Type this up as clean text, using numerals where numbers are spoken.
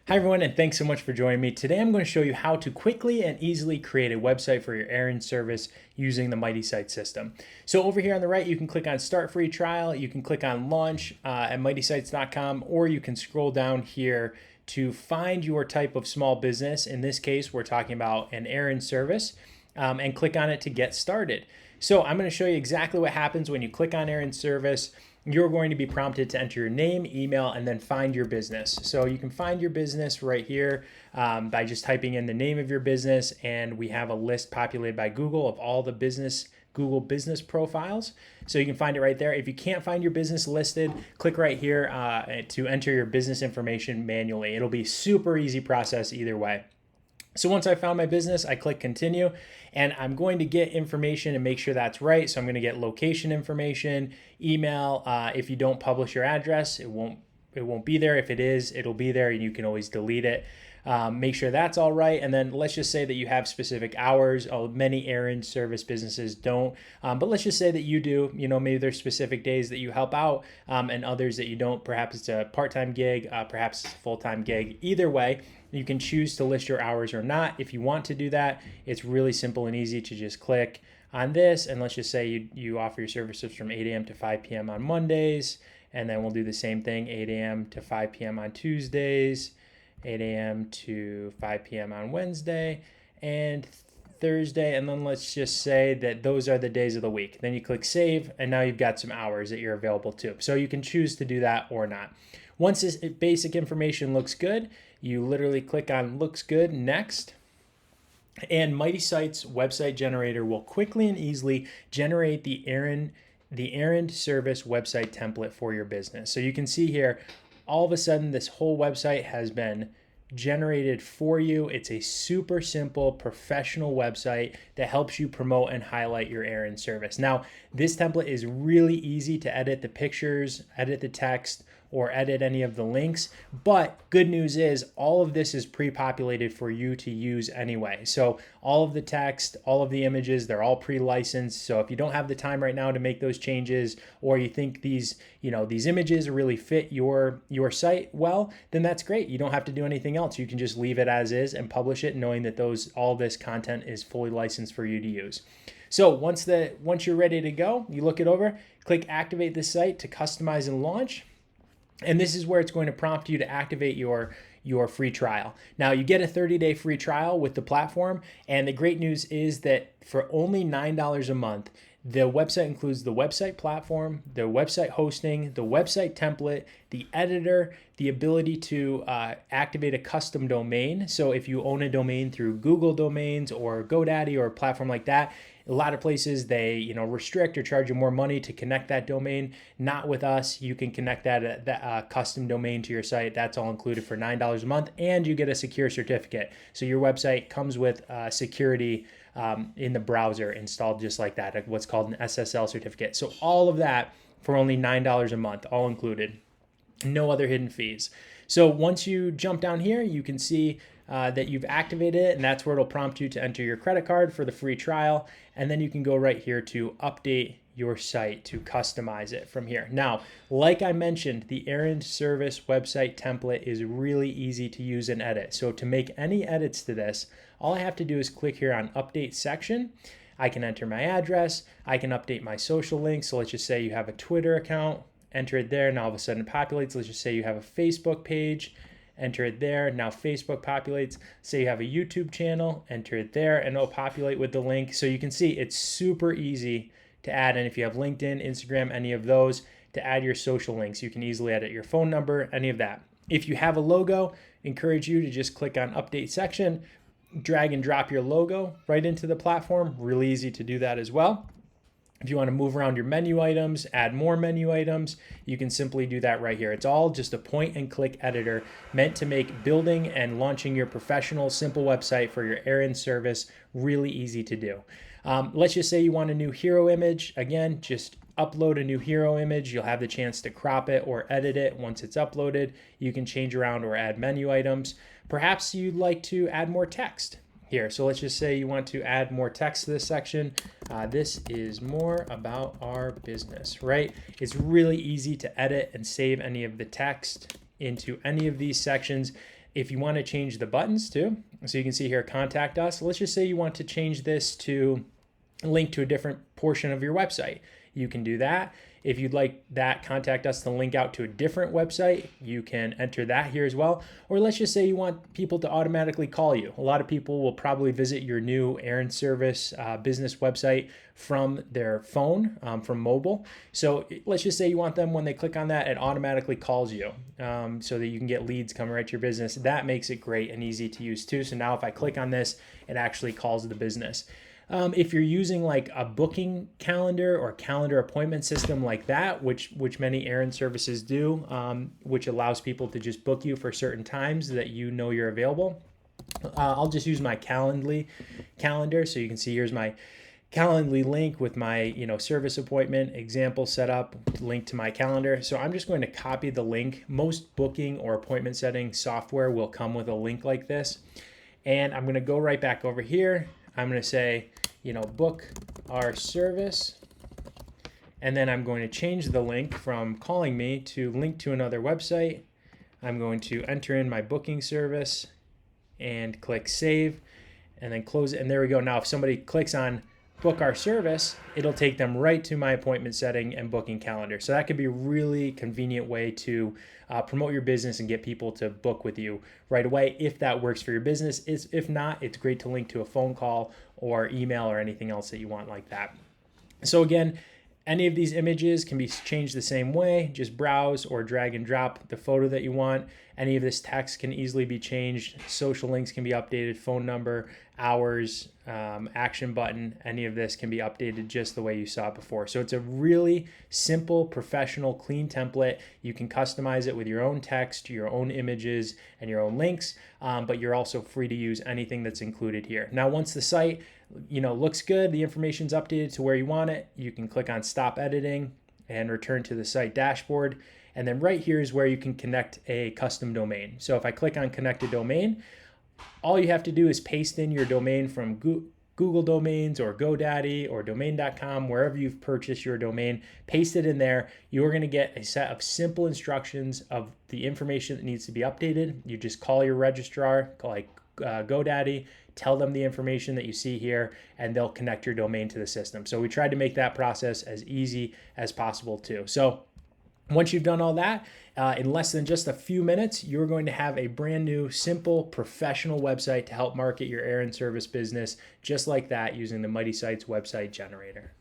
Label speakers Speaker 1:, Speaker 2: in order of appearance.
Speaker 1: Hi everyone, and thanks so much for joining me. Today I'm going to show you how to quickly and easily create a website for your errand service using the Mighty Site system. So over here on the right, you can click on Start Free Trial, you can click on Launch at mightysites.com, or you can scroll down here to find your type of small business. In this case, we're talking about an errand service, and click on it to get started. So I'm going to show you exactly what happens when you click on errand service. You're going to be prompted to enter your name, email, and then find your business. So you can find your business right here by just typing in the name of your business, and we have a list populated by Google of all the Google business profiles. So you can find it right there. If you can't find your business listed, click right here to enter your business information manually. It'll be super easy process either way. So once I found my business, I click continue, and I'm going to get information and make sure that's right. So I'm going to get location information, email. If you don't publish your address, it won't be there. If it is, it'll be there, and you can always delete it. Make sure that's all right. And then let's just say that you have specific hours. Many errand service businesses don't, but let's just say that you do. Maybe there's specific days that you help out, and others that you don't. Perhaps it's a part-time gig, perhaps it's a full-time gig. Either way, you can choose to list your hours or not. If you want to do that, it's really simple and easy to just click on this. And let's just say you offer your services from 8 a.m. to 5 p.m. on Mondays. And then we'll do the same thing, 8 a.m. to 5 p.m. on Tuesdays, 8 a.m. to 5 p.m. on Wednesday and Thursday. And then let's just say that those are the days of the week. Then you click save, and now you've got some hours that you're available to. So you can choose to do that or not. Once this basic information looks good, you literally click on looks good, next. And Mighty Sites website generator will quickly and easily generate the errand service website template for your business. So you can see here, all of a sudden, this whole website has been generated for you. It's a super simple professional website that helps you promote and highlight your errand service. Now, this template is really easy to edit the pictures, edit the text, or edit any of the links. But good news is all of this is pre-populated for you to use anyway. So all of the text, all of the images, they're all pre-licensed. So if you don't have the time right now to make those changes, or you think these images really fit your site well, then that's great. You don't have to do anything else. You can just leave it as is and publish it, knowing that all this content is fully licensed for you to use. So once you're ready to go, you look it over, click activate this site to customize and launch. And this is where it's going to prompt you to activate your free trial. Now, you get a 30-day free trial with the platform, and the great news is that for only $9 a month, the website includes the website platform, the website hosting, the website template, the editor, the ability to activate a custom domain. So if you own a domain through Google Domains or GoDaddy or a platform like that, a lot of places they restrict or charge you more money to connect that domain. Not with us. You can connect that custom domain to your site. That's all included for $9 a month, and you get a secure certificate. So your website comes with security in the browser installed just like that, what's called an SSL certificate. So all of that for only $9 a month, all included. No other hidden fees. So once you jump down here, you can see that you've activated it, and that's where it'll prompt you to enter your credit card for the free trial. And then you can go right here to update your site to customize it from here. Now, like I mentioned, the errand service website template is really easy to use and edit. So to make any edits to this, all I have to do is click here on update section. I can enter my address. I can update my social links. So let's just say you have a Twitter account, enter it there. Now all of a sudden it populates. Let's just say you have a Facebook page, enter it there. Now Facebook populates. Say you have a YouTube channel, enter it there, and it'll populate with the link. So you can see it's super easy to add. And if you have LinkedIn, Instagram, any of those, to add your social links, you can easily edit your phone number, any of that. If you have a logo, encourage you to just click on update section, drag and drop your logo right into the platform. Really easy to do that as well. If you want to move around your menu items, add more menu items, you can simply do that right here. It's all just a point and click editor meant to make building and launching your professional, simple website for your errand service really easy to do. Let's just say you want a new hero image. Again, just upload a new hero image. You'll have the chance to crop it or edit it once it's uploaded. You can change around or add menu items. Perhaps you'd like to add more text here. So let's just say you want to add more text to this section. This is more about our business, right? It's really easy to edit and save any of the text into any of these sections. If you want to change the buttons too, so you can see here, contact us. Let's just say you want to change this to link to a different portion of your website. You can do that. If you'd like that contact us to link out to a different website, you can enter that here as well. Or let's just say you want people to automatically call you. A lot of people will probably visit your new Errand service business website from their phone, from mobile. So let's just say you want them, when they click on that, it automatically calls you so that you can get leads coming right to your business. That makes it great and easy to use too. So now if I click on this, it actually calls the business. If you're using like a booking calendar or calendar appointment system like that, which many Errand services do, which allows people to just book you for certain times that you know you're available. I'll just use my Calendly calendar. So you can see here's my Calendly link with my service appointment example setup, link to my calendar. So I'm just going to copy the link. Most booking or appointment setting software will come with a link like this. And I'm going to go right back over here. I'm going to say, book our service. And then I'm going to change the link from calling me to link to another website. I'm going to enter in my booking service and click save and then close it. And there we go. Now, if somebody clicks on book our service, it'll take them right to my appointment setting and booking calendar. So that could be a really convenient way to promote your business and get people to book with you right away if that works for your business. If not, it's great to link to a phone call or email or anything else that you want like that. So again, any of these images can be changed the same way. Just browse or drag and drop the photo that you want. Any of this text can easily be changed. Social links can be updated, phone number, hours, action button. Any of this can be updated just the way you saw it before. So it's a really simple, professional, clean template. You can customize it with your own text, your own images, and your own links, but you're also free to use anything that's included here. Now, once the site looks good, the information's updated to where you want it, you can click on stop editing and return to the site dashboard. And then right here is where you can connect a custom domain. So if I click on connect a domain, all you have to do is paste in your domain from Google Domains or GoDaddy or domain.com, wherever you've purchased your domain, paste it in there. You're going to get a set of simple instructions of the information that needs to be updated. You just call your registrar, like GoDaddy, tell them the information that you see here, and they'll connect your domain to the system. So we tried to make that process as easy as possible too. So once you've done all that, in less than just a few minutes, you're going to have a brand new, simple, professional website to help market your Errand service business just like that using the Mighty Sites website generator.